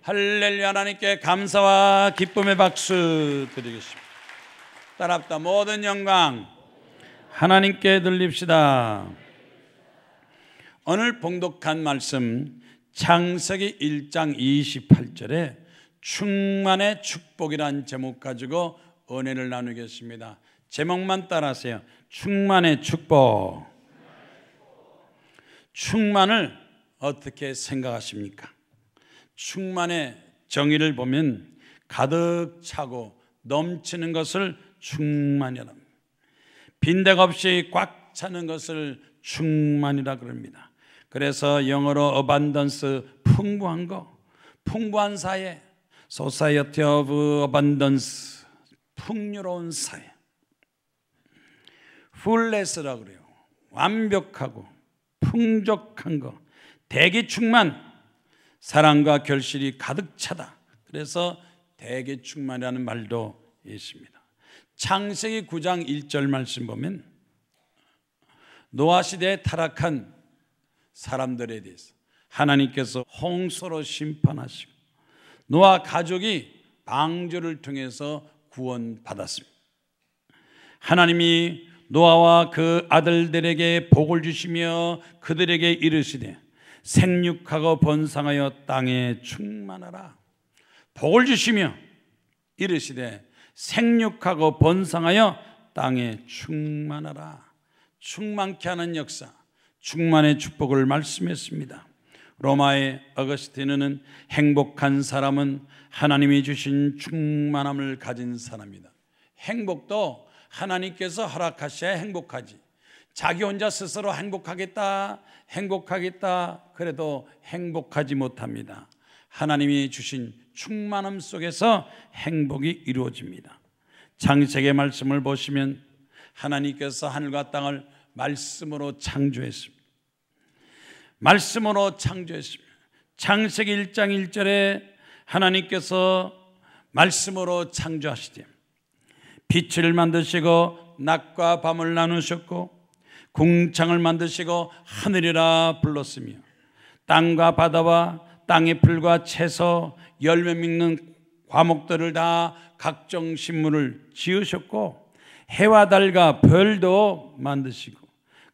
할렐루야. 하나님께 감사와 기쁨의 박수 드리겠습니다. 따랍다. 모든 영광 하나님께 돌립시다. 오늘 봉독한 말씀 창세기 1장 28절에 충만의 축복이란 제목 가지고 은혜를 나누겠습니다. 제목만 따라하세요. 충만의 축복. 충만을 어떻게 생각하십니까? 충만의 정의를 보면 가득 차고 넘치는 것을 충만이라 합니다. 빈대가 없이 꽉 차는 것을 충만이라 그럽니다. 그래서 영어로 abundance, 풍부한 거, 풍부한 사회, society of abundance, 풍요로운 사회. fullness라고 그래요. 완벽하고 풍족한 거, 대기 충만, 사랑과 결실이 가득 차다. 그래서 대기 충만이라는 말도 있습니다. 창세기 9장 1절 말씀 보면 노아 시대에 타락한 사람들에 대해서 하나님께서 홍수로 심판하시고 노아 가족이 방주를 통해서 구원받았습니다. 하나님이 노아와 그 아들들에게 복을 주시며 그들에게 이르시되 생육하고 번성하여 땅에 충만하라. 복을 주시며 이르시되 생육하고 번성하여 땅에 충만하라. 충만케 하는 역사, 충만의 축복을 말씀했습니다. 로마의 어거스티누는 행복한 사람은 하나님이 주신 충만함을 가진 사람이다. 행복도 하나님께서 허락하셔야 행복하지. 자기 혼자 스스로 행복하겠다 그래도 행복하지 못합니다. 하나님이 주신 충만함 속에서 행복이 이루어집니다. 창세기 말씀을 보시면 하나님께서 하늘과 땅을 말씀으로 창조했습니다. 말씀으로 창조했습니다. 창세기 1장 1절에 하나님께서 말씀으로 창조하시되 빛을 만드시고 낮과 밤을 나누셨고 궁창을 만드시고 하늘이라 불렀으며 땅과 바다와 땅의 풀과 채소 열매 맺는 과목들을 다 각종 식물을 지으셨고 해와 달과 별도 만드시고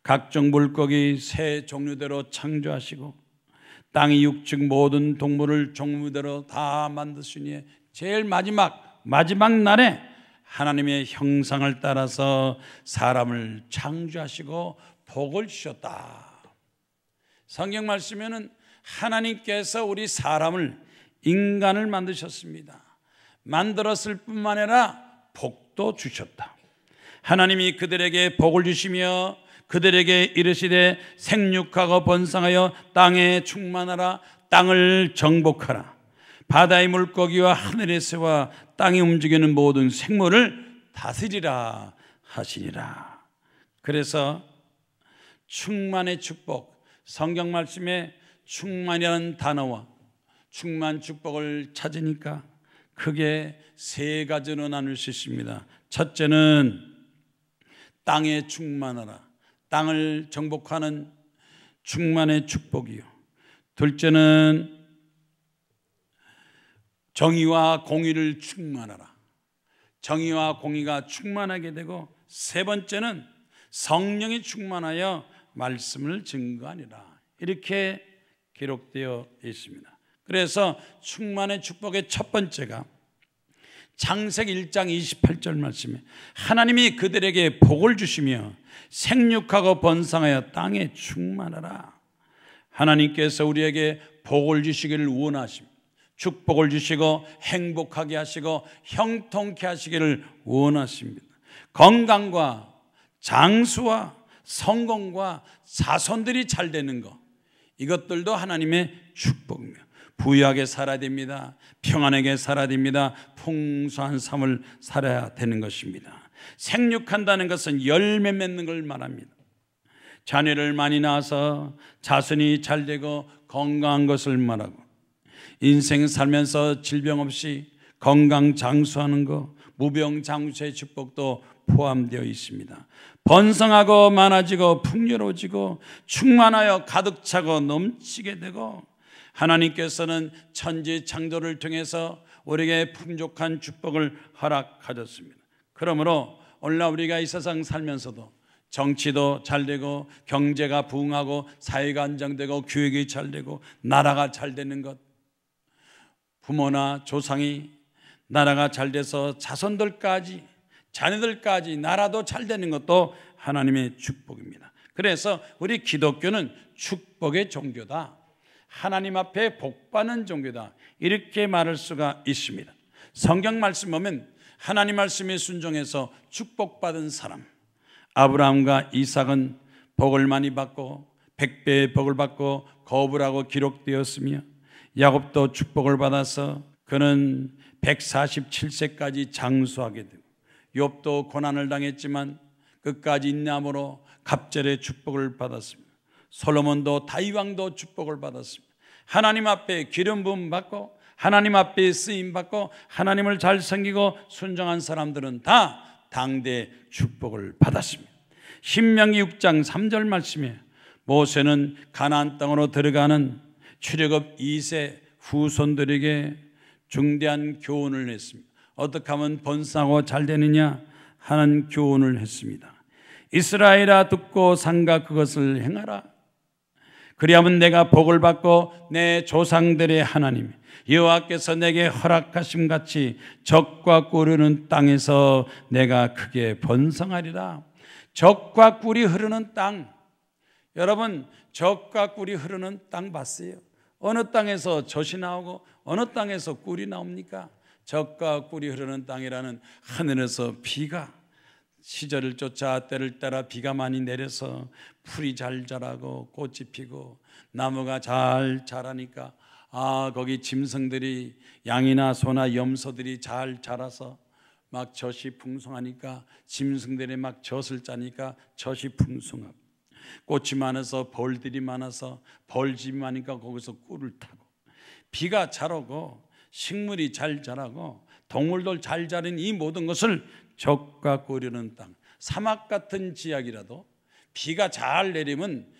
각종 물고기 새 종류대로 창조하시고 땅의 육축 모든 동물을 종류대로 다 만드시니 제일 마지막 날에 하나님의 형상을 따라서 사람을 창조하시고 복을 주셨다. 성경 말씀에는 하나님께서 우리 사람을, 인간을 만드셨습니다. 만들었을 뿐만 아니라 복도 주셨다. 하나님이 그들에게 복을 주시며 그들에게 이르시되 생육하고 번성하여 땅에 충만하라. 땅을 정복하라. 바다의 물고기와 하늘의 새와 땅에 움직이는 모든 생물을 다스리라 하시니라. 그래서 충만의 축복, 성경 말씀에 충만이라는 단어와 충만 축복을 찾으니까 크게 세 가지로 나눌 수 있습니다. 첫째는 땅에 충만하라. 땅을 정복하는 충만의 축복이요. 둘째는 정의와 공의를 충만하라. 정의와 공의가 충만하게 되고 세 번째는 성령이 충만하여 말씀을 증거하니라. 이렇게 기록되어 있습니다. 그래서 충만의 축복의 첫 번째가 창세기 1장 28절 말씀에 하나님이 그들에게 복을 주시며 생육하고 번성하여 땅에 충만하라. 하나님께서 우리에게 복을 주시기를 원하십니다. 축복을 주시고 행복하게 하시고 형통케 하시기를 원하십니다. 건강과 장수와 성공과 자손들이 잘 되는 것, 이것들도 하나님의 축복입니다. 부유하게 살아야 됩니다. 평안하게 살아야 됩니다. 풍성한 삶을 살아야 되는 것입니다. 생육한다는 것은 열매 맺는 걸 말합니다. 자녀를 많이 낳아서 자손이 잘 되고 건강한 것을 말하고 인생 살면서 질병 없이 건강 장수하는 것, 무병장수의 축복도 포함되어 있습니다. 번성하고 많아지고 풍요로워지고 충만하여 가득 차고 넘치게 되고 하나님께서는 천지 창조를 통해서 우리에게 풍족한 축복을 허락하셨습니다. 그러므로 오늘날 우리가 이 세상 살면서도 정치도 잘 되고 경제가 부흥하고 사회가 안정되고 교육이 잘 되고 나라가 잘 되는 것, 부모나 조상이 나라가 잘 돼서 자손들까지 자녀들까지 나라도 잘 되는 것도 하나님의 축복입니다. 그래서 우리 기독교는 축복의 종교다, 하나님 앞에 복받는 종교다, 이렇게 말할 수가 있습니다. 성경 말씀 보면 하나님 말씀에 순종해서 축복받은 사람, 아브라함과 이삭은 복을 많이 받고 100배의 복을 받고 거부라고 기록되었으며, 야곱도 축복을 받아서 그는 147세까지 장수하게 되고, 욥도 고난을 당했지만 끝까지 인내함으로 갑절의 축복을 받았습니다. 솔로몬도 다윗왕도 축복을 받았습니다. 하나님 앞에 기름 부음 받고 하나님 앞에 쓰임 받고 하나님을 잘 섬기고 순종한 사람들은 다 당대 축복을 받았습니다. 신명기 6장 3절 말씀에 모세는 가나안 땅으로 들어가는 출애굽 2세 후손들에게 중대한 교훈을 했습니다. 어떻게 하면 번성하고 잘 되느냐 하는 교훈을 했습니다. 이스라엘아, 듣고 삼가 그것을 행하라. 그리하면 내가 복을 받고 내 조상들의 하나님 여호와께서 내게 허락하심 같이 적과 꿀이 흐르는 땅에서 내가 크게 번성하리라. 적과 꿀이 흐르는 땅, 여러분 적과 꿀이 흐르는 땅 봤어요? 어느 땅에서 젖이 나오고 어느 땅에서 꿀이 나옵니까? 적과 꿀이 흐르는 땅이라는 하늘에서 비가 시절을 쫓아 때를 따라 비가 많이 내려서 풀이 잘 자라고 꽃이 피고 나무가 잘 자라니까 거기 짐승들이 양이나 소나 염소들이 잘 자라서 막 젖이 풍성하니까 짐승들이 막 젖을 짜니까 젖이 풍성하고, 꽃이 많아서 벌들이 많아서 벌집이 많으니까 거기서 꿀을 타고, 비가 잘 오고 식물이 잘 자라고 동물들 잘 자라는 이 모든 것을 적과 꿀이는 땅, 사막 같은 지역이라도 비가 잘 내리면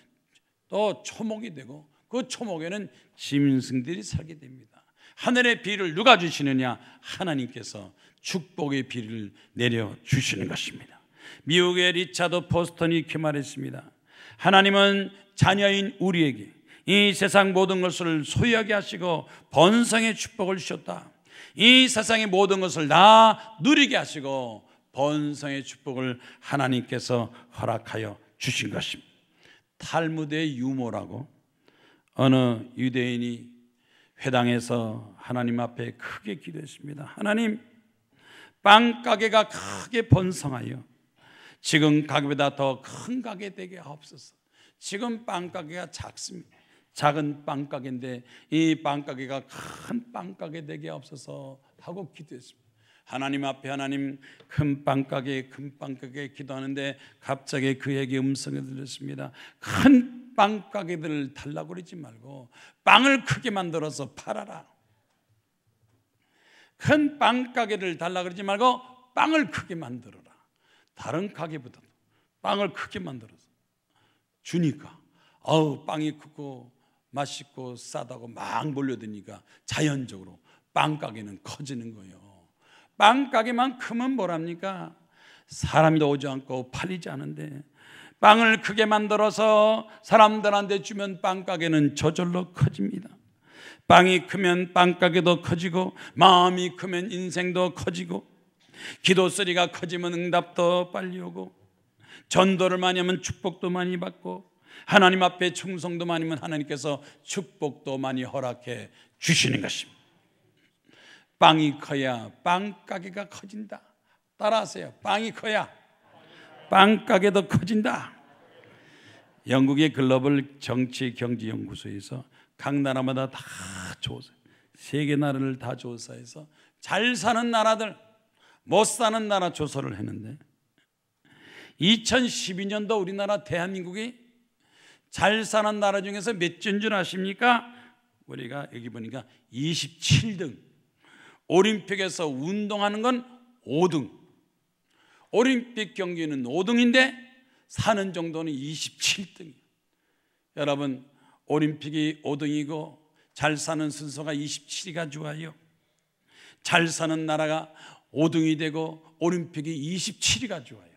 또 초목이 되고 그 초목에는 짐승들이 살게 됩니다. 하늘의 비를 누가 주시느냐? 하나님께서 축복의 비를 내려주시는 것입니다. 미국의 리차드 포스턴이 이렇게 말했습니다. 하나님은 자녀인 우리에게 이 세상 모든 것을 소유하게 하시고 번성의 축복을 주셨다. 이 세상의 모든 것을 다 누리게 하시고 번성의 축복을 하나님께서 허락하여 주신 것입니다. 탈무드의 유모라고 어느 유대인이 회당에서 하나님 앞에 크게 기도했습니다. 하나님, 빵 가게가 크게 번성하여 지금 가게보다 더 큰 가게 되게 하옵소서. 지금 빵 가게가 작습니다. 작은 빵 가게인데 이 빵 가게가 큰 빵 가게 되게 하옵소서 하고 기도했습니다. 하나님 앞에 하나님 큰 빵 가게 기도하는데 갑자기 그에게 음성이 들렸습니다. 큰 빵 가게들을 달라고 그러지 말고 빵을 크게 만들어서 팔아라. 큰 빵 가게를 달라고 그러지 말고 빵을 크게 만들어라. 다른 가게보다도 빵을 크게 만들어서 주니까 빵이 크고 맛있고 싸다고 막 몰려드니까 자연적으로 빵 가게는 커지는 거예요. 빵 가게만 크면 뭐랍니까? 사람이 오지 않고 팔리지 않은데 빵을 크게 만들어서 사람들한테 주면 빵 가게는 저절로 커집니다. 빵이 크면 빵 가게도 커지고 마음이 크면 인생도 커지고 기도 소리가 커지면 응답도 빨리 오고 전도를 많이 하면 축복도 많이 받고 하나님 앞에 충성도 많이 하면 하나님께서 축복도 많이 허락해 주시는 것입니다. 빵이 커야 빵 가게가 커진다. 따라하세요. 빵이 커야 빵 가게도 커진다. 영국의 글로벌 정치 경제 연구소에서 각 나라마다 다 조사, 세계 나라를 다 조사해서 잘 사는 나라들, 못 사는 나라 조사를 했는데 2012년도 우리나라 대한민국이 잘 사는 나라 중에서 몇 째인 줄 아십니까? 우리가 여기 보니까 27등. 올림픽에서 운동하는 건 5등. 올림픽 경기는 5등인데 사는 정도는 27등이에요. 여러분, 올림픽이 5등이고 잘 사는 순서가 27위가 좋아요. 잘 사는 나라가 5등이 되고 올림픽이 27위가 좋아요.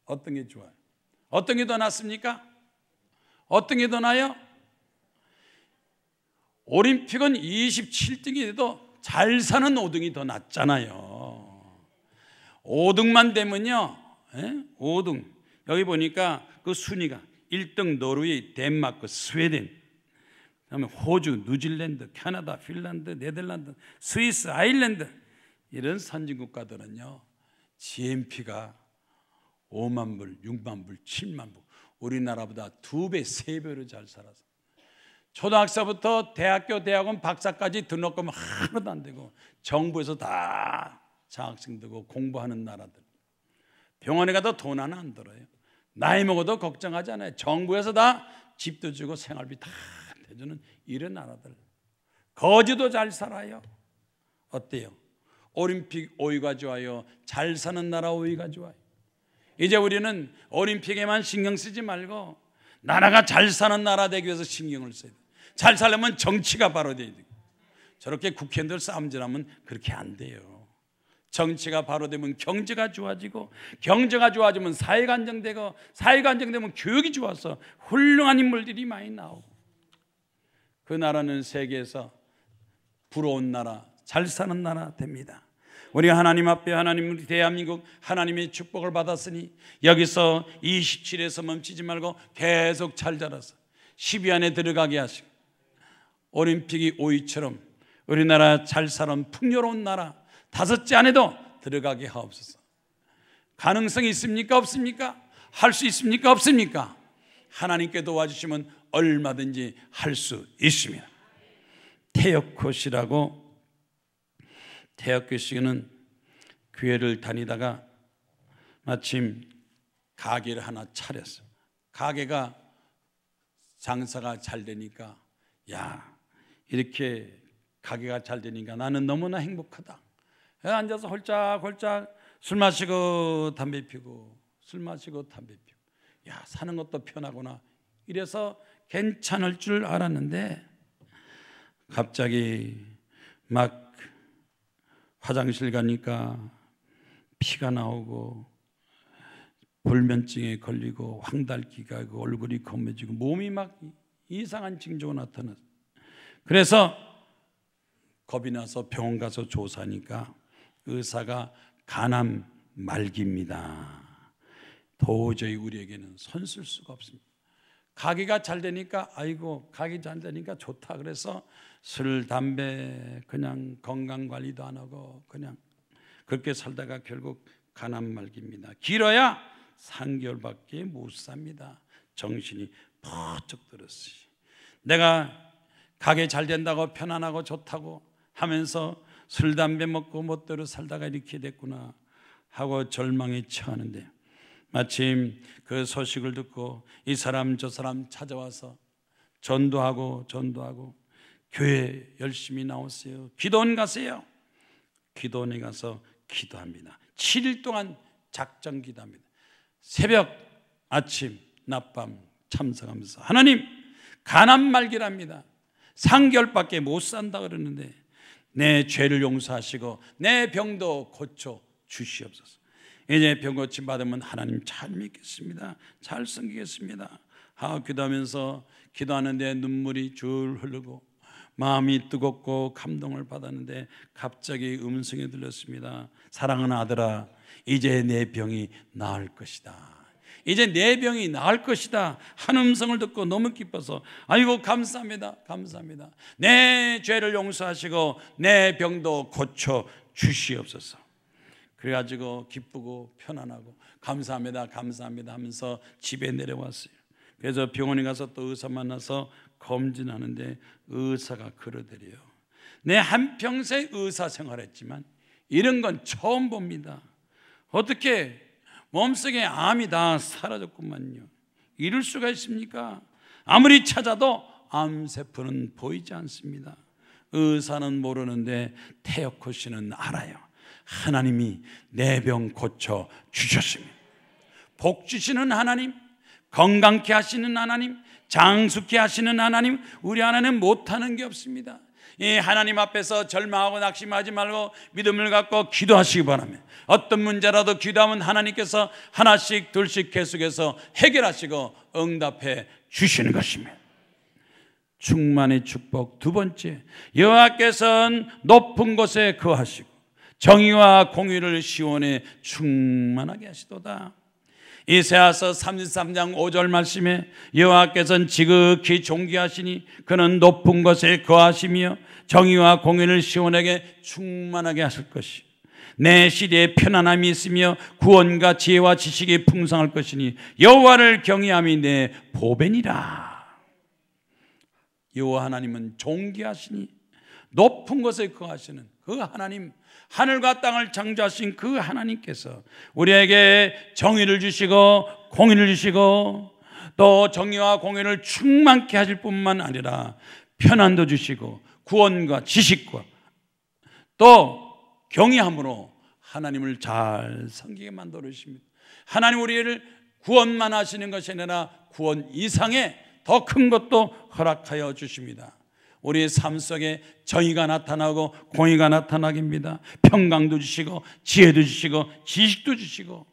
어떤 게 좋아요? 어떤 게 더 낫습니까? 어떤 게 더 나아요? 올림픽은 27등이 돼도 잘 사는 5등이 더 낫잖아요. 5등만 되면요, 5등 여기 보니까 그 순위가 1등 노르웨이, 덴마크, 스웨덴, 그다음에 호주, 뉴질랜드, 캐나다, 핀란드, 네덜란드, 스위스, 아일랜드 이런 선진 국가들은요 GNP가 5만 불, 6만 불, 7만 불, 우리나라보다 2배, 3배로 잘 살아서 초등학생부터 대학교, 대학원, 박사까지 등록금 하나도 안 되고 정부에서 다 장학생 되고 공부하는 나라들. 병원에 가도 돈 하나 안 들어요. 나이 먹어도 걱정하지 않아요. 정부에서 다 집도 주고 생활비 다 대주는 이런 나라들. 거지도 잘 살아요. 어때요? 올림픽 5위가 좋아요? 잘 사는 나라 5위가 좋아요? 이제 우리는 올림픽에만 신경 쓰지 말고 나라가 잘 사는 나라 되기 위해서 신경을 써야 돼요. 잘 살려면 정치가 바로 돼야 돼요. 저렇게 국회의원들 싸움질하면 그렇게 안 돼요. 정치가 바로 되면 경제가 좋아지고, 경제가 좋아지면 사회가 안정되고, 사회가 안정되면 교육이 좋아서 훌륭한 인물들이 많이 나오고, 그 나라는 세계에서 부러운 나라, 잘 사는 나라 됩니다. 우리가 하나님 앞에, 하나님 우리 대한민국 하나님의 축복을 받았으니 여기서 27에서 멈추지 말고 계속 잘 자라서 10위 안에 들어가게 하시고, 올림픽이 5위처럼 우리나라 잘 사는 풍요로운 나라 5째 안에도 들어가게 하옵소서. 가능성이 있습니까? 없습니까? 할 수 있습니까? 없습니까? 하나님께 도와주시면 얼마든지 할 수 있습니다. 태역호 씨라고, 태역호 씨는 교회를 다니다가 마침 가게를 하나 차렸어요. 가게가 장사가 잘 되니까, 야, 이렇게 가게가 잘 되니까 나는 너무나 행복하다. 앉아서 홀짝홀짝 술 마시고 담배 피고, 술 마시고 담배 피고, 야, 사는 것도 편하구나. 이래서 괜찮을 줄 알았는데 갑자기 막 화장실 가니까 피가 나오고 불면증에 걸리고 황달기가 있고 얼굴이 검해지고 몸이 막 이상한 징조가 나타났어요. 그래서 겁이 나서 병원 가서 조사하니까 의사가 간암 말기입니다. 도저히 우리에게는 손 쓸 수가 없습니다. 가게가 잘 되니까, 아이고 가게 잘 되니까 좋다 그래서 술, 담배 그냥 건강관리도 안 하고 그냥 그렇게 살다가 결국 간암 말기입니다. 길어야 3개월밖에 못 삽니다. 정신이 퍼쩍 들었어요. 내가 가게 잘 된다고 편안하고 좋다고 하면서 술, 담배 먹고 멋대로 살다가 이렇게 됐구나 하고 절망에 처하는데, 마침 그 소식을 듣고 이 사람 저 사람 찾아와서 전도하고 교회 열심히 나오세요. 기도원 가세요. 기도원에 가서 기도합니다. 7일 동안 작정 기도합니다. 새벽, 아침, 낮밤 참석하면서 하나님, 간암 말기랍니다. 3개월밖에 못 산다 그러는데 내 죄를 용서하시고 내 병도 고쳐 주시옵소서. 이제 병 고침 받으면 하나님 잘 믿겠습니다. 잘 섬기겠습니다. 기도하면서 기도하는데 눈물이 줄 흐르고 마음이 뜨겁고 감동을 받았는데 갑자기 음성이 들렸습니다. 사랑하는 아들아, 이제 내 병이 나을 것이다. 이제 내 병이 나을 것이다 한 음성을 듣고 너무 기뻐서, 아이고 감사합니다, 감사합니다. 내 죄를 용서하시고 내 병도 고쳐 주시옵소서. 그래가지고 기쁘고 편안하고 감사합니다, 감사합니다 하면서 집에 내려왔어요. 그래서 병원에 가서 또 의사 만나서 검진하는데 의사가 그러더래요. 내 한평생 의사 생활했지만 이런 건 처음 봅니다. 어떻게 몸속에 암이 다 사라졌구만요. 이럴 수가 있습니까? 아무리 찾아도 암세포는 보이지 않습니다. 의사는 모르는데 태역호 씨는 알아요. 하나님이 내 병 고쳐 주셨습니다. 복 주시는 하나님, 건강케 하시는 하나님, 장수케 하시는 하나님, 우리 하나님 못하는 게 없습니다. 이 하나님 앞에서 절망하고 낙심하지 말고 믿음을 갖고 기도하시기 바랍니다. 어떤 문제라도 기도하면 하나님께서 하나씩 둘씩 계속해서 해결하시고 응답해 주시는 것입니다. 충만의 축복. 두 번째, 여호와께서는 높은 곳에 거하시고 정의와 공의를 시온에 충만하게 하시도다. 이사야서 33장 5절 말씀에 여호와께서는 지극히 존귀하시니 그는 높은 곳에 거하시며 정의와 공의를 시온에게 충만하게 하실 것이, 내 시대에 편안함이 있으며 구원과 지혜와 지식이 풍성할 것이니 여호와를 경외함이 내 보배니라. 여호와 하나님은 존귀하시니 높은 곳에 거하시는 그 하나님, 하늘과 땅을 창조하신 그 하나님께서 우리에게 정의를 주시고 공의를 주시고 또 정의와 공의를 충만케 하실 뿐만 아니라 편안도 주시고 구원과 지식과 또 경외함으로 하나님을 잘 섬기게 만들어 주십니다. 하나님 우리를 구원만 하시는 것이 아니라 구원 이상의 더 큰 것도 허락하여 주십니다. 우리의 삶 속에 정의가 나타나고 공의가 나타나깁니다. 평강도 주시고 지혜도 주시고 지식도 주시고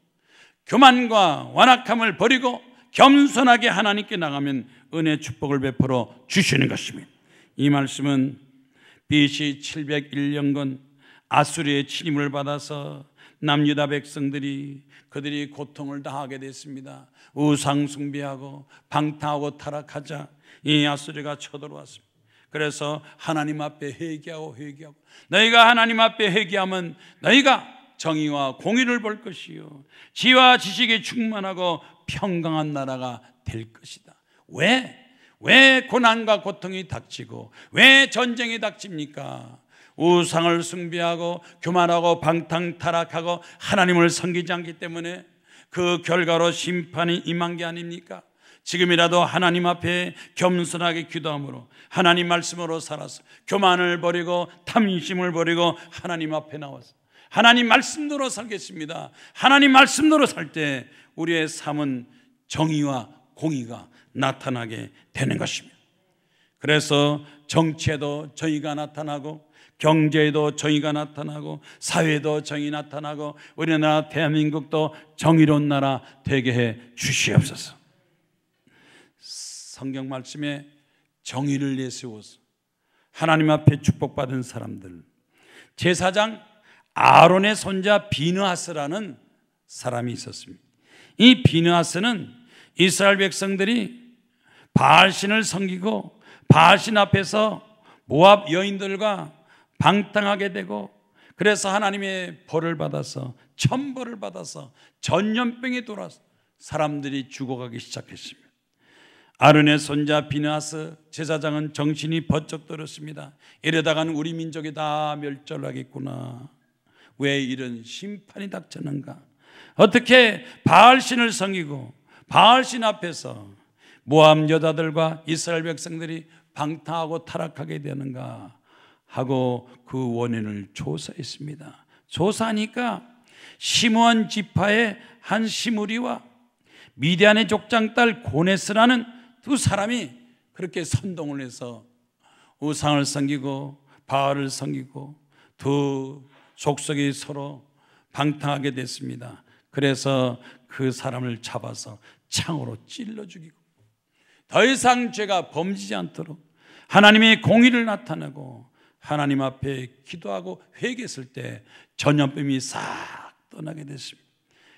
교만과 완악함을 버리고 겸손하게 하나님께 나가면 은혜 축복을 베풀어 주시는 것입니다. 이 말씀은 BC 701년건 아수리의 침입을 받아서 남유다 백성들이 그들이 고통을 당하게 됐습니다. 우상 숭배하고 방탕하고 타락하자 이 아수리가 쳐들어왔습니다. 그래서 하나님 앞에 회개하고 너희가 하나님 앞에 회개하면 너희가 정의와 공의를 볼 것이요 지혜와 지식이 충만하고 평강한 나라가 될 것이다. 왜 고난과 고통이 닥치고 왜 전쟁이 닥칩니까? 우상을 숭배하고 교만하고 방탕 타락하고 하나님을 섬기지 않기 때문에 그 결과로 심판이 임한 게 아닙니까? 지금이라도 하나님 앞에 겸손하게 기도함으로 하나님 말씀으로 살아서 교만을 버리고 탐심을 버리고 하나님 앞에 나와서 하나님 말씀대로 살겠습니다. 하나님 말씀대로 살 때 우리의 삶은 정의와 공의가 나타나게 되는 것입니다. 그래서 정치에도 정의가 나타나고 경제에도 정의가 나타나고 사회에도 정의 나타나고 우리나라 대한민국도 정의로운 나라 되게 해 주시옵소서. 성경 말씀에 정의를 내세워서 하나님 앞에 축복받은 사람들, 제사장 아론의 손자 비느하스라는 사람이 있었습니다. 이 비느하스는 이스라엘 백성들이 바알신을 섬기고 바알신 앞에서 모압 여인들과 방탕하게 되고 그래서 하나님의 벌을 받아서 천벌을 받아서 전염병이 돌아서 사람들이 죽어가기 시작했습니다. 아론의 손자 비느하스 제사장은 정신이 번쩍 들었습니다. 이러다가는 우리 민족이 다 멸절하겠구나. 왜 이런 심판이 닥쳤는가? 어떻게 바알신을 섬기고 바알신 앞에서 모압 여자들과 이스라엘 백성들이 방탕하고 타락하게 되는가 하고 그 원인을 조사했습니다. 조사하니까 시므온 지파의 한 시므리와 미디안의 족장딸 고네스라는 두 사람이 그렇게 선동을 해서 우상을 섬기고 바알을 섬기고 두 족속이 서로 방탕하게 됐습니다. 그래서 그 사람을 잡아서 창으로 찔러 죽이고 더 이상 죄가 범지지 않도록 하나님의 공의를 나타내고 하나님 앞에 기도하고 회개했을 때 전염병이 싹 떠나게 됐습니다.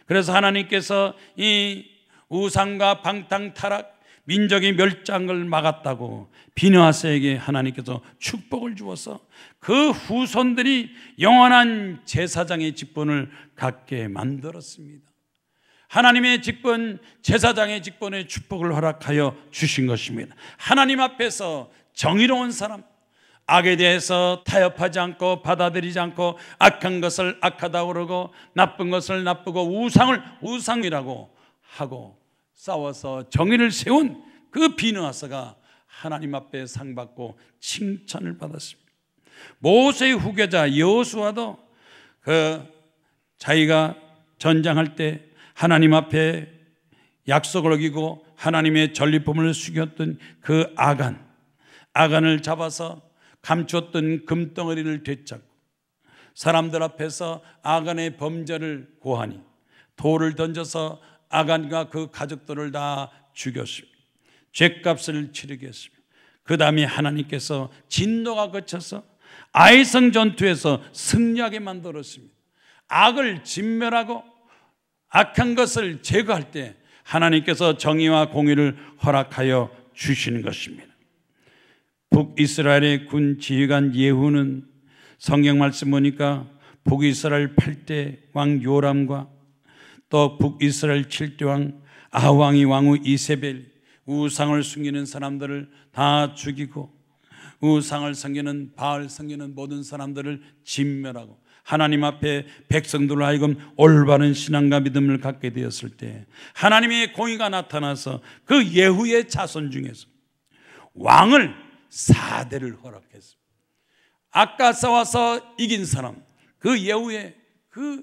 그래서 하나님께서 이 우상과 방탕 타락 민족이 멸장을 막았다고 비느하스에게 하나님께서 축복을 주어서 그 후손들이 영원한 제사장의 직분을 갖게 만들었습니다. 하나님의 직분, 제사장의 직분의 축복을 허락하여 주신 것입니다. 하나님 앞에서 정의로운 사람, 악에 대해서 타협하지 않고 받아들이지 않고 악한 것을 악하다고 그러고 나쁜 것을 나쁘고 우상을 우상이라고 하고 싸워서 정의를 세운 그 비느하스가 하나님 앞에 상 받고 칭찬을 받았습니다. 모세의 후계자 여호수아도 그 자기가 전장할 때 하나님 앞에 약속을 어기고 하나님의 전리품을 숙였던 그 아간을 잡아서 감추었던 금덩어리를 되찾고 사람들 앞에서 아간의 범죄를 고하니 돌을 던져서 아간과 그 가족들을 다 죽였습니다. 죗값을 치르게 했습니다. 그 다음에 하나님께서 진노가 거쳐서 아이성 전투에서 승리하게 만들었습니다. 악을 진멸하고 악한 것을 제거할 때 하나님께서 정의와 공의를 허락하여 주시는 것입니다. 북이스라엘의 군 지휘관 예후는 성경 말씀 보니까 북이스라엘 8대 왕 요람과 또 북이스라엘 7대 왕 아왕이 왕후 이세벨 우상을 숨기는 사람들을 다 죽이고 우상을 섬기는 바알 섬기는 모든 사람들을 진멸하고 하나님 앞에 백성들로 하여금 올바른 신앙과 믿음을 갖게 되었을 때 하나님의 공의가 나타나서 그 예후의 자손 중에서 왕을 4대를 허락했습니다. 아까 싸워서 이긴 사람 그 예후의 그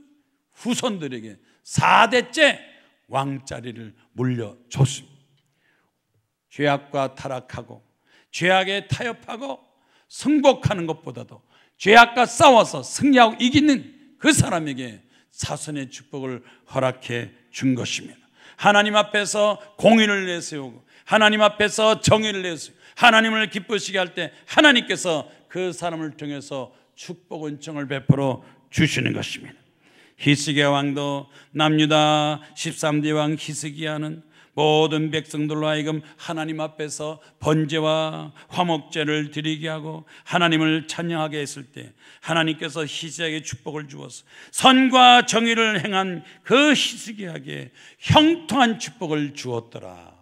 후손들에게 4대째 왕자리를 물려줬습니다. 죄악과 타락하고 죄악에 타협하고 승복하는 것보다도 죄악과 싸워서 승리하고 이기는 그 사람에게 자손의 축복을 허락해 준 것입니다. 하나님 앞에서 공의를 내세우고 하나님 앞에서 정의를 내세우고 하나님을 기쁘시게 할 때 하나님께서 그 사람을 통해서 축복 은총을 베풀어 주시는 것입니다. 히스기야 왕도 남유다 13대 왕 히스기야는 모든 백성들로 하여금 하나님 앞에서 번제와 화목제를 드리게 하고 하나님을 찬양하게 했을 때 하나님께서 히스기야에게 축복을 주어서 선과 정의를 행한 그 히스기야에게 형통한 축복을 주었더라.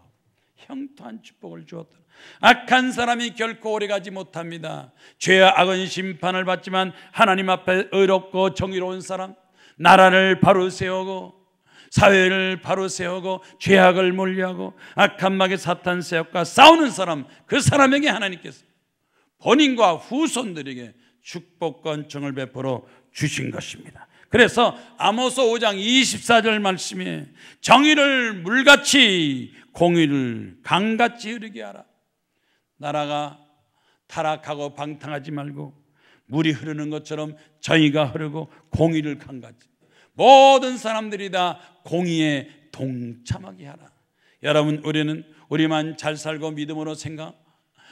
형통한 축복을 주었더라. 악한 사람이 결코 오래가지 못합니다. 죄와 악은 심판을 받지만 하나님 앞에 의롭고 정의로운 사람, 나라를 바로 세우고 사회를 바로 세우고 죄악을 멀리하고 악한 마귀 사탄 세력과 싸우는 사람, 그 사람에게 하나님께서 본인과 후손들에게 축복과 은총을 베풀어 주신 것입니다. 그래서 아모스 5장 24절 말씀에 정의를 물같이 공의를 강같이 흐르게 하라. 나라가 타락하고 방탕하지 말고 물이 흐르는 것처럼 정의가 흐르고 공의를 강같이 모든 사람들이 다 공의에 동참하게 하라. 여러분, 우리만 잘 살고 믿음으로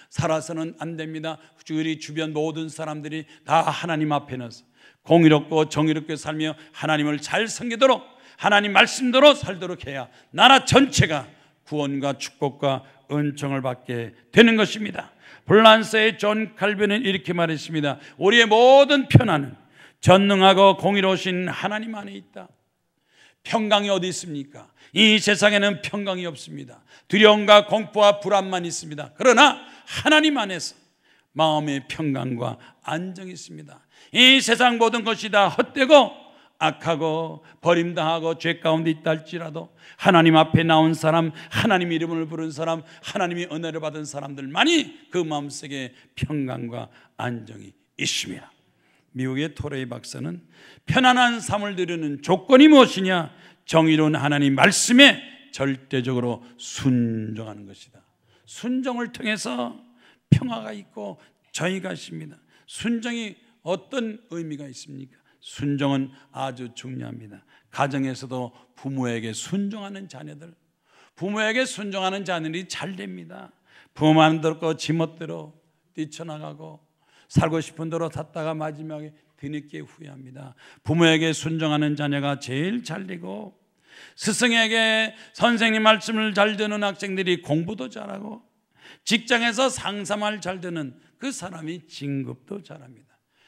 살아서는 안 됩니다. 우리 주변 모든 사람들이 다 하나님 앞에 나서 공의롭고 정의롭게 살며 하나님을 잘 섬기도록 하나님 말씀대로 살도록 해야 나라 전체가 구원과 축복과 은총을 받게 되는 것입니다. 불란서의 존 칼빈은 이렇게 말했습니다. 우리의 모든 편안은 전능하고 공의로우신 하나님 안에 있다. 평강이 어디 있습니까? 이 세상에는 평강이 없습니다. 두려움과 공포와 불안만 있습니다. 그러나 하나님 안에서 마음의 평강과 안정이 있습니다. 이 세상 모든 것이 다 헛되고 악하고 버림당하고 죄 가운데 있다 할지라도 하나님 앞에 나온 사람, 하나님 이름을 부른 사람, 하나님의 은혜를 받은 사람들만이 그 마음속에 평강과 안정이 있습니다. 미국의 토레이 박사는 편안한 삶을 누리는 조건이 무엇이냐? 정의로운 하나님 말씀에 절대적으로 순종하는 것이다. 순종을 통해서 평화가 있고 정의가 있습니다. 순종이 어떤 의미가 있습니까? 순종은 아주 중요합니다. 가정에서도 부모에게 순종하는 자녀들, 부모에게 순종하는 자녀들이 잘 됩니다. 부모만 듣고 지멋대로 뛰쳐나가고 살고 싶은 대로 샀다가 마지막에 뒤늦게 후회합니다. 부모에게 순종하는 자녀가 제일 잘 되고 스승에게 선생님 말씀을 잘 듣는 학생들이 공부도 잘하고 직장에서 상사말 잘 듣는 그 사람이 진급도 잘합니다.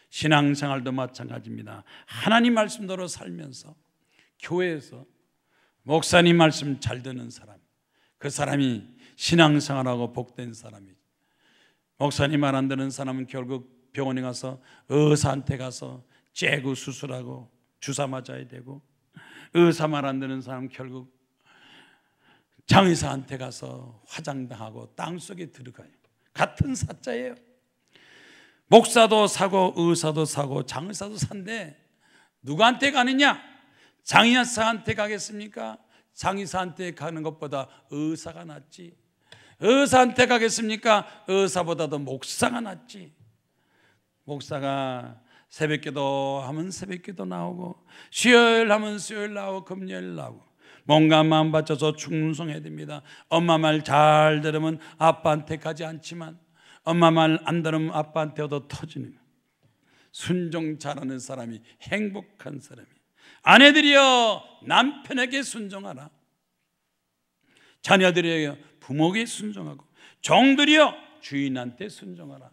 신앙생활도 마찬가지입니다. 하나님 말씀대로 살면서 교회에서 목사님 말씀 잘 듣는 사람, 그 사람이 신앙생활하고 복된 사람이죠. 목사님 말 안 듣는 사람은 결국 병원에 가서 의사한테 가서 째고 수술하고 주사 맞아야 되고, 의사 말 안 듣는 사람은 결국 장의사한테 가서 화장당하고 땅속에 들어가요. 같은 사자예요. 목사도 사고 의사도 사고 장의사도 산데 누구한테 가느냐? 장의사한테 가겠습니까? 상의사한테 가는 것보다 의사가 낫지. 의사한테 가겠습니까? 의사보다도 목사가 낫지. 목사가 새벽기도 하면 새벽기도 나오고, 수요일 하면 수요일 나오고, 금요일 나오고, 몸과 마음 바쳐서 충성해야 됩니다. 엄마 말 잘 들으면 아빠한테 가지 않지만 엄마 말 안 들으면 아빠한테 얻어 터지는 거예요. 순종 잘하는 사람이 행복한 사람이에요. 아내들이여 남편에게 순종하라. 자녀들이여 부모에게 순종하고, 종들이여 주인한테 순종하라.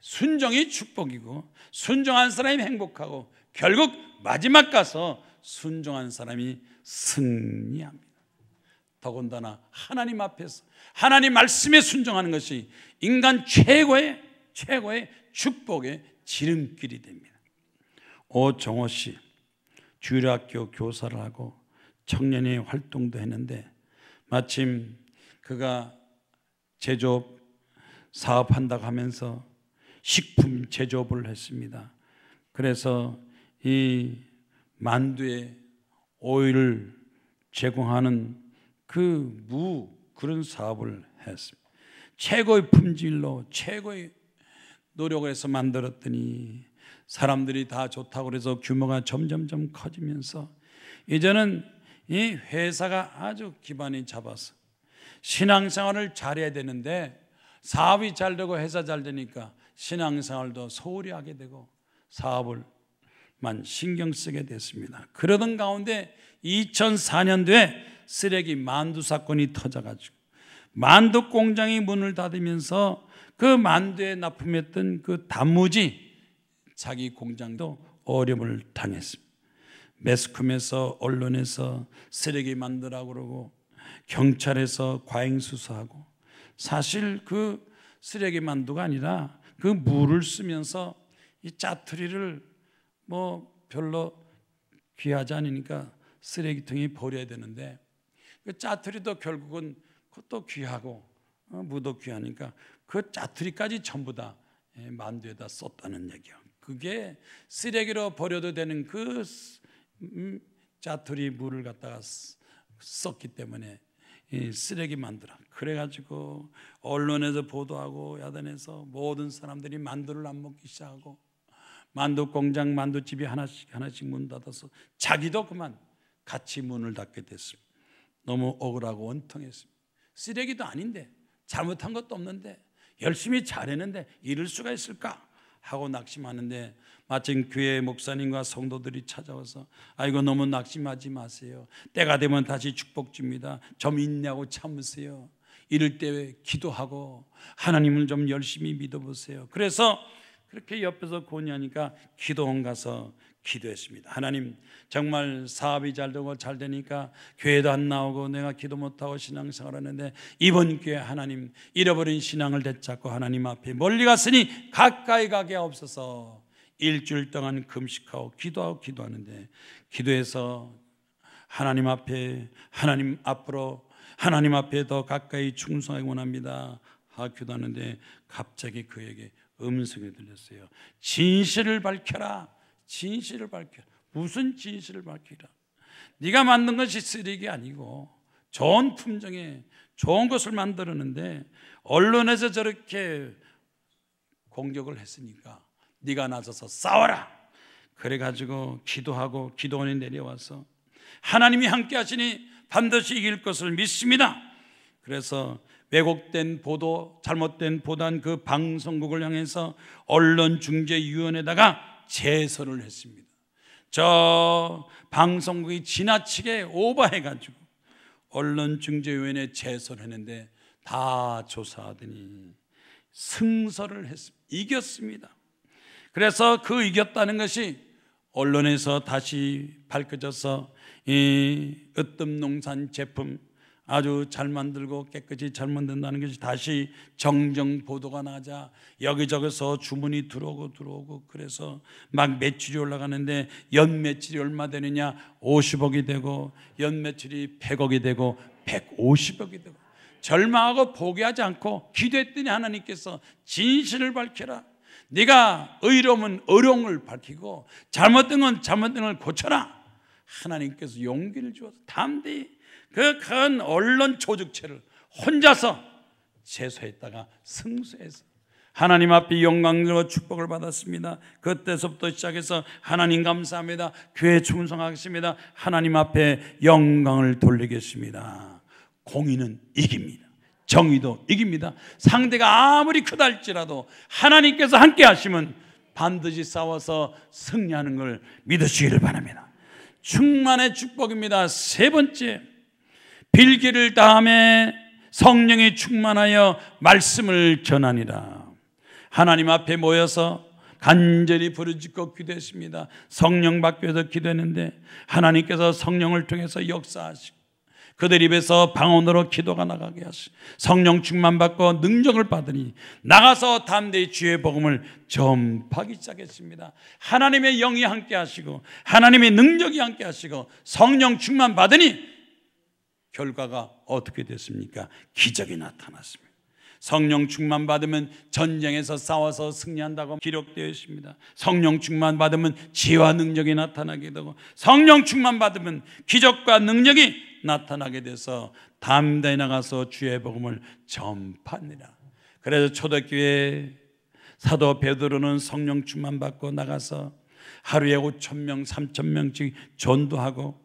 순종이 축복이고 순종한 사람이 행복하고 결국 마지막 가서 순종한 사람이 승리합니다. 더군다나 하나님 앞에서 하나님 말씀에 순종하는 것이 인간 최고의 축복의 지름길이 됩니다. 오정호 씨 주일학교 교사를 하고 청년의 활동도 했는데 마침 그가 제조업 사업한다고 하면서 식품 제조업을 했습니다. 그래서 이 만두에 오일을 제공하는 그런 사업을 했습니다. 최고의 품질로 최고의 노력을 해서 만들었더니 사람들이 다 좋다고 그래서 규모가 점점점 커지면서 이제는 이 회사가 아주 기반이 잡아서 신앙생활을 잘해야 되는데 사업이 잘 되고 회사 잘 되니까 신앙생활도 소홀히 하게 되고 사업을만 신경 쓰게 됐습니다. 그러던 가운데 2004년도에 쓰레기 만두 사건이 터져가지고 만두 공장이 문을 닫으면서 그 만두에 납품했던 그 단무지 자기 공장도 어려움을 당했습니다. 매스컴에서 언론에서 쓰레기 만두라고 그러고 경찰에서 과잉 수사하고 사실 그 쓰레기 만두가 아니라 그 물을 쓰면서 이 짜투리를 뭐 별로 귀하지 않으니까 쓰레기통에 버려야 되는데 그 짜투리도 결국은 그것도 귀하고 무도 귀하니까 그 짜투리까지 전부 다 만두에다 썼다는 얘기예요. 그게 쓰레기로 버려도 되는 그 짜투리 물을 갖다가 썼기 때문에 쓰레기 만두라. 그래가지고 언론에서 보도하고 야단에서 모든 사람들이 만두를 안 먹기 시작하고 만두 공장 만두집이 하나씩 문 닫아서 자기도 그만 같이 문을 닫게 됐습니다. 너무 억울하고 원통했습니다. 쓰레기도 아닌데 잘못한 것도 없는데 열심히 잘했는데 이럴 수가 있을까 하고 낙심하는데 마침 교회 목사님과 성도들이 찾아와서 아이고 너무 낙심하지 마세요. 때가 되면 다시 축복 줍니다. 좀 인내하고 참으세요. 이럴 때 기도하고 하나님을 좀 열심히 믿어보세요. 그래서 그렇게 옆에서 권유하니까 기도원 가서 기도했습니다. 하나님 정말 사업이 잘 되고 잘 되니까 교회도 안 나오고 내가 기도 못하고 신앙생활 하는데 이번 기회에 하나님 잃어버린 신앙을 되찾고 하나님 앞에 멀리 갔으니 가까이 가게 하옵소서. 일주일 동안 금식하고 기도하는데 기도해서 하나님 앞에 하나님 앞으로 하나님 앞에 더 가까이 충성하기 원합니다 기도하는데 갑자기 그에게 음성이 들렸어요. 진실을 밝혀라. 진실을 밝혀라. 무슨 진실을 밝히라? 네가 만든 것이 쓰레기 아니고 좋은 품종의 좋은 것을 만들었는데 언론에서 저렇게 공격을 했으니까 네가 나서서 싸워라. 그래가지고 기도하고 기도원이 내려와서 하나님이 함께 하시니 반드시 이길 것을 믿습니다. 그래서 왜곡된 보도, 잘못된 보도한 그 방송국을 향해서 언론중재위원회에다가 제소를 했습니다. 저 방송국이 지나치게 오버해가지고 언론중재위원회에 제소를 했는데 다 조사하더니 승소를 했습니다. 이겼습니다. 그래서 그 이겼다는 것이 언론에서 다시 밝혀져서 이 으뜸농산 제품 아주 잘 만들고 깨끗이 잘 만든다는 것이 다시 정정 보도가 나자 여기저기서 주문이 들어오고 그래서 막 매출이 올라가는데 연 매출이 얼마 되느냐 50억이 되고 연 매출이 100억이 되고 150억이 되고 절망하고 포기하지 않고 기도했더니 하나님께서 진실을 밝혀라. 네가 의로우면 의로움을 밝히고 잘못된 건 잘못된 걸 고쳐라. 하나님께서 용기를 주어서 담대히 그 큰 언론 조직체를 혼자서 제소했다가 승수해서 하나님 앞에 영광으로 축복을 받았습니다. 그때서부터 시작해서 하나님 감사합니다, 교회 충성하겠습니다, 하나님 앞에 영광을 돌리겠습니다. 공의는 이깁니다. 정의도 이깁니다. 상대가 아무리 크다 할지라도 하나님께서 함께 하시면 반드시 싸워서 승리하는 걸 믿으시기를 바랍니다. 충만의 축복입니다. 세 번째, 빌기를 다음에 성령이 충만하여 말씀을 전하니라. 하나님 앞에 모여서 간절히 부르짖고 기도했습니다. 성령 받기 위해서 기도했는데 하나님께서 성령을 통해서 역사하시고 그들 입에서 방언으로 기도가 나가게 하시고 성령 충만 받고 능력을 받으니 나가서 담대히 주의 복음을 전파하기 시작했습니다. 하나님의 영이 함께 하시고 하나님의 능력이 함께 하시고 성령 충만 받으니 결과가 어떻게 됐습니까? 기적이 나타났습니다. 성령 충만 받으면 전쟁에서 싸워서 승리한다고 기록되어 있습니다. 성령 충만 받으면 지혜와 능력이 나타나게 되고 성령 충만 받으면 기적과 능력이 나타나게 돼서 담대히 나가서 주의 복음을 전파하니라. 그래서 초대교회 사도 베드로는 성령 충만 받고 나가서 하루에 5,000명 3,000명씩 전도하고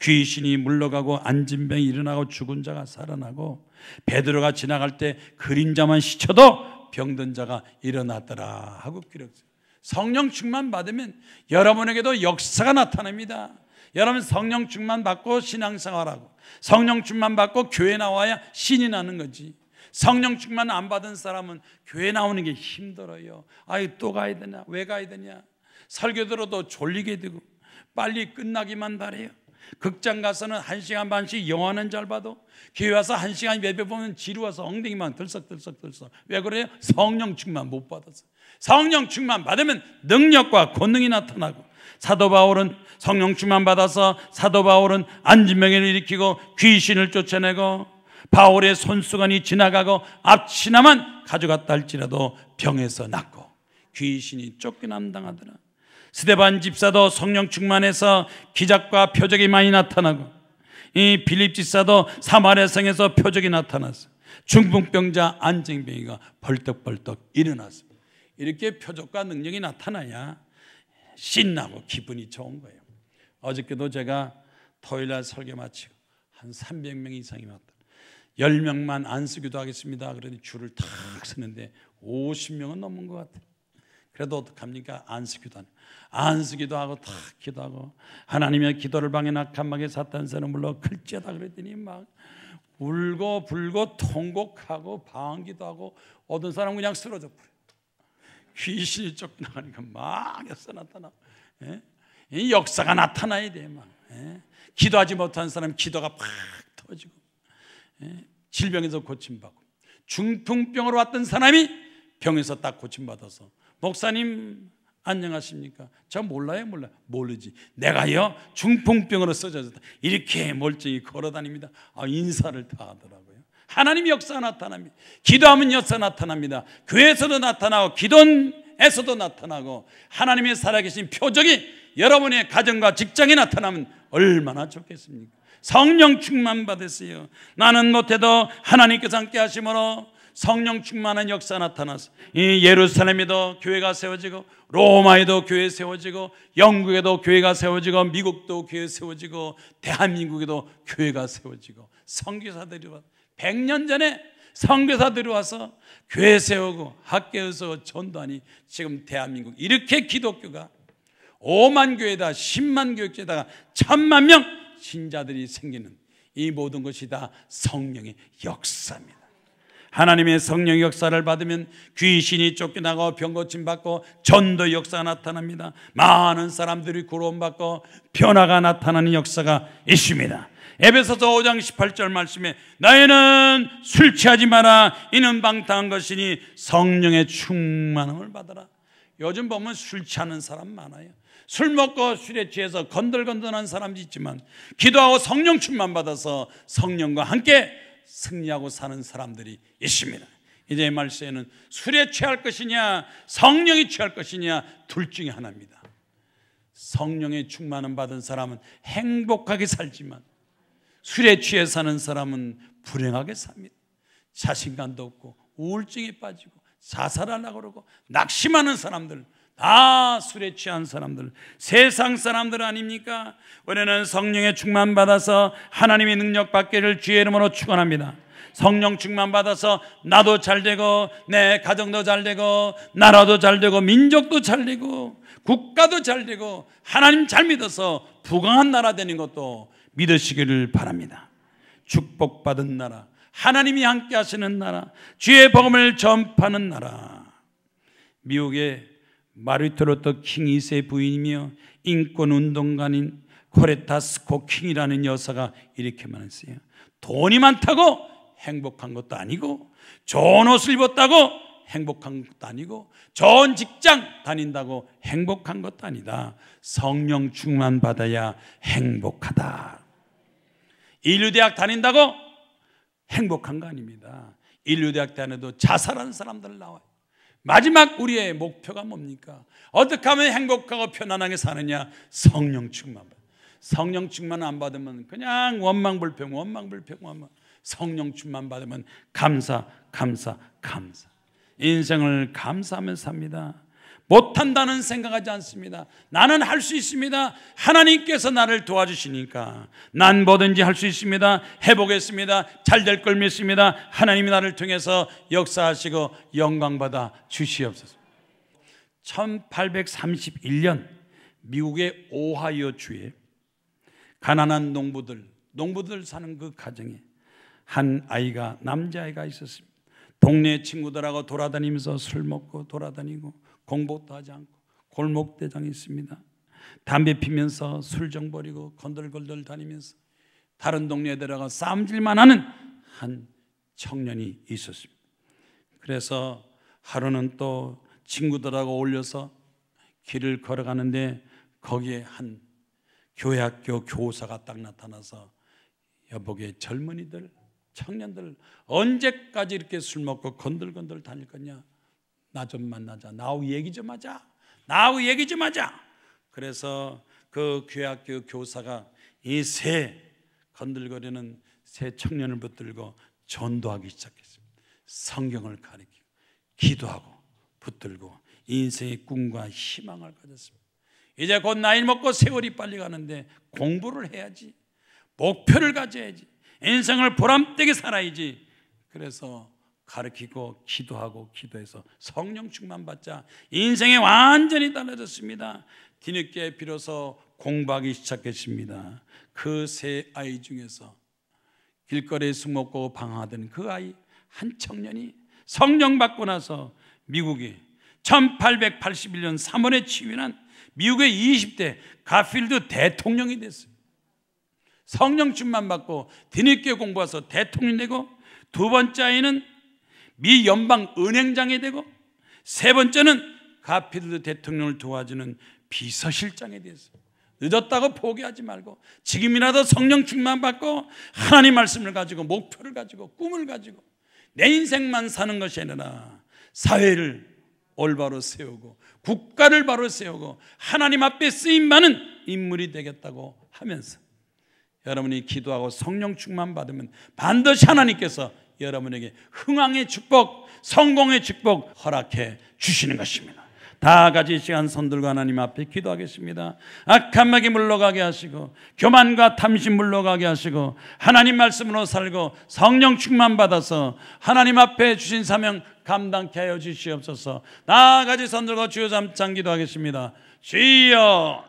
귀신이 물러가고 앉은 병이 일어나고 죽은 자가 살아나고 베드로가 지나갈 때 그림자만 스쳐도 병든 자가 일어났더라 하고 기록해요. 성령 충만 받으면 여러분에게도 역사가 나타납니다. 여러분 성령 충만 받고 신앙생활하고 성령 충만 받고 교회 나와야 신이 나는 거지. 성령 충만 안 받은 사람은 교회 나오는 게 힘들어요. 아이 또 가야 되냐, 왜 가야 되냐, 설교 들어도 졸리게 되고 빨리 끝나기만 바래요. 극장 가서는 1시간 반씩 영화는 잘 봐도 교회 와서 1시간 예배 보면 지루해서 엉덩이만 들썩들썩. 왜 그래요? 성령 충만 못 받았어. 성령 충만 받으면 능력과 권능이 나타나고 사도 바울은 성령 충만 받아서 사도 바울은 안진병을 일으키고 귀신을 쫓아내고 바울의 손수건이 지나가고 앞치나만 가져갔다 할지라도 병에서 낫고 귀신이 쫓겨남 당하더라. 스데반 집사도 성령 충만해서 기적과 표적이 많이 나타나고 이 빌립 집사도 사마리아 성에서 표적이 나타났어. 중풍병자 안진병이가 벌떡벌떡 일어났습니다. 이렇게 표적과 능력이 나타나야 신나고 기분이 좋은 거예요. 어저께도 제가 토요일날 설교 마치고 한 300명 이상이 왔다. 10명만 안수기도 하겠습니다. 그러니 줄을 탁 서는데 50명은 넘은 것 같아요. 그래도 어떡합니까? 안수기도 하는. 안수기도 하고 탁 기도하고 하나님의 기도를 방해 낙함하게 사탄선을 물러 클지어다 그랬더니 막 울고 불고 통곡하고 방언기도 하고 어떤 사람은 그냥 쓰러져 버려요. 귀신이 쫓겨나가니까 막 역사 나타나. 예? 이 역사가 나타나야 돼. 막. 예? 기도하지 못한 사람 기도가 팍 터지고 예? 질병에서 고침받고 중풍병으로 왔던 사람이 병에서 딱 고침받아서 목사님 안녕하십니까? 저 몰라요? 모르지. 내가요 중풍병으로 쓰러졌다. 이렇게 멀쩡히 걸어다닙니다. 인사를 다 하더라고요. 하나님의 역사가 나타납니다. 기도하면 역사 나타납니다. 교회에서도 나타나고 기도에서도 나타나고 하나님의 살아계신 표적이 여러분의 가정과 직장에 나타나면 얼마나 좋겠습니까? 성령 충만 받으세요. 나는 못해도 하나님께서 함께 하심으로 성령 충만한 역사 나타나서 이 예루살렘에도 교회가 세워지고 로마에도 교회 세워지고 영국에도 교회가 세워지고 미국도 교회 세워지고 대한민국에도 교회가 세워지고 선교사들이 와서 100년 전에 선교사들이 와서 교회 세우고 학교에서 전도하니 지금 대한민국 이렇게 기독교가 5만 교회다 10만 교회에다가 1000만 명 신자들이 생기는 이 모든 것이 다 성령의 역사입니다. 하나님의 성령 역사를 받으면 귀신이 쫓겨나고 병고침 받고 전도 역사가 나타납니다. 많은 사람들이 구원받고 변화가 나타나는 역사가 있습니다. 에베소서 5장 18절 말씀에 너희는 술 취하지 마라 이는 방탕한 것이니 성령의 충만함을 받아라. 요즘 보면 술 취하는 사람 많아요. 술 먹고 술에 취해서 건들건들한 사람도 있지만 기도하고 성령 충만 받아서 성령과 함께 승리하고 사는 사람들이 있습니다. 이제 말세에는 술에 취할 것이냐 성령이 취할 것이냐 둘 중에 하나입니다. 성령의 충만함 받은 사람은 행복하게 살지만 술에 취해 사는 사람은 불행하게 삽니다. 자신감도 없고 우울증에 빠지고 자살하려고 그러고 낙심하는 사람들, 다 술에 취한 사람들, 세상 사람들 아닙니까? 우리는 성령의 충만 받아서 하나님의 능력 받기를 주의 이름으로 축원합니다. 성령 충만 받아서 나도 잘 되고 내 가정도 잘 되고 나라도 잘 되고 민족도 잘 되고 국가도 잘 되고 하나님 잘 믿어서 부강한 나라 되는 것도 믿으시기를 바랍니다. 축복받은 나라, 하나님이 함께 하시는 나라, 주의 복음을 전파하는 나라. 미국의 마르틴 루터 킹 2세 부인이며 인권운동가인 코레타 스코 킹이라는 여사가 이렇게 말했어요. 돈이 많다고 행복한 것도 아니고, 좋은 옷을 입었다고 행복한 것도 아니고, 좋은 직장 다닌다고 행복한 것도 아니다. 성령 충만 받아야 행복하다. 인류대학 다닌다고 행복한 거 아닙니다. 인류대학 다녀도 자살하는 사람들 나와요. 마지막 우리의 목표가 뭡니까? 어떻게 하면 행복하고 편안하게 사느냐? 성령 충만. 성령 충만 안 받으면 그냥 원망불평. 성령 충만 받으면 감사. 인생을 감사하면서 삽니다. 못한다는 생각하지 않습니다. 나는 할 수 있습니다. 하나님께서 나를 도와주시니까 난 뭐든지 할 수 있습니다. 해보겠습니다. 잘 될 걸 믿습니다. 하나님이 나를 통해서 역사하시고 영광받아 주시옵소서. 1831년 미국의 오하이오 주에 가난한 농부들 사는 그 가정에 한 아이가, 남자아이가 있었습니다. 동네 친구들하고 돌아다니면서 술 먹고 돌아다니고 공부도 하지 않고 골목대장이 있습니다. 담배 피면서 술정 버리고 건들건들 다니면서 다른 동네에 들어가 싸움질만 하는 한 청년이 있었습니다. 그래서 하루는 또 친구들하고 어울려서 길을 걸어가는데 거기에 한 교회학교 교사가 딱 나타나서 여보게 젊은이들, 청년들 언제까지 이렇게 술 먹고 건들건들 다닐 거냐? 나 좀 만나자. 나하고 얘기 좀 하자. 그래서 그 교회학교 교사가 이 새 건들거리는 새 청년을 붙들고 전도하기 시작했습니다. 성경을 가르치고 기도하고 붙들고 인생의 꿈과 희망을 가졌습니다. 이제 곧 나이 먹고 세월이 빨리 가는데 공부를 해야지. 목표를 가져야지. 인생을 보람되게 살아야지. 그래서 가르치고 기도하고 기도해서 성령 충만 받자 인생이 완전히 달라졌습니다. 뒤늦게 비로소 공부하기 시작했습니다. 그 세 아이 중에서 길거리에 술 먹고 방황하던 그 아이 한 청년이 성령 받고 나서 미국이 1881년 3월에 취임한 미국의 20대 가필드 대통령이 됐어요. 성령 충만 받고 뒤늦게 공부해서 대통령이 되고, 두 번째 아이는 미 연방은행장이 되고, 세 번째는 가필드 대통령을 도와주는 비서실장이 됐어요. 늦었다고 포기하지 말고 지금이라도 성령 충만 받고 하나님 말씀을 가지고 목표를 가지고 꿈을 가지고 내 인생만 사는 것이 아니라 사회를 올바로 세우고 국가를 바로 세우고 하나님 앞에 쓰임받는 인물이 되겠다고 하면서 여러분이 기도하고 성령 충만 받으면 반드시 하나님께서 여러분에게 흥왕의 축복, 성공의 축복 허락해 주시는 것입니다. 다 같이 이 시간 손들고 하나님 앞에 기도하겠습니다. 악한 마귀 물러가게 하시고 교만과 탐심 물러가게 하시고 하나님 말씀으로 살고 성령 충만 받아서 하나님 앞에 주신 사명 감당케 하여 주시옵소서. 다 같이 손들고 주여 잠깐 기도하겠습니다. 주여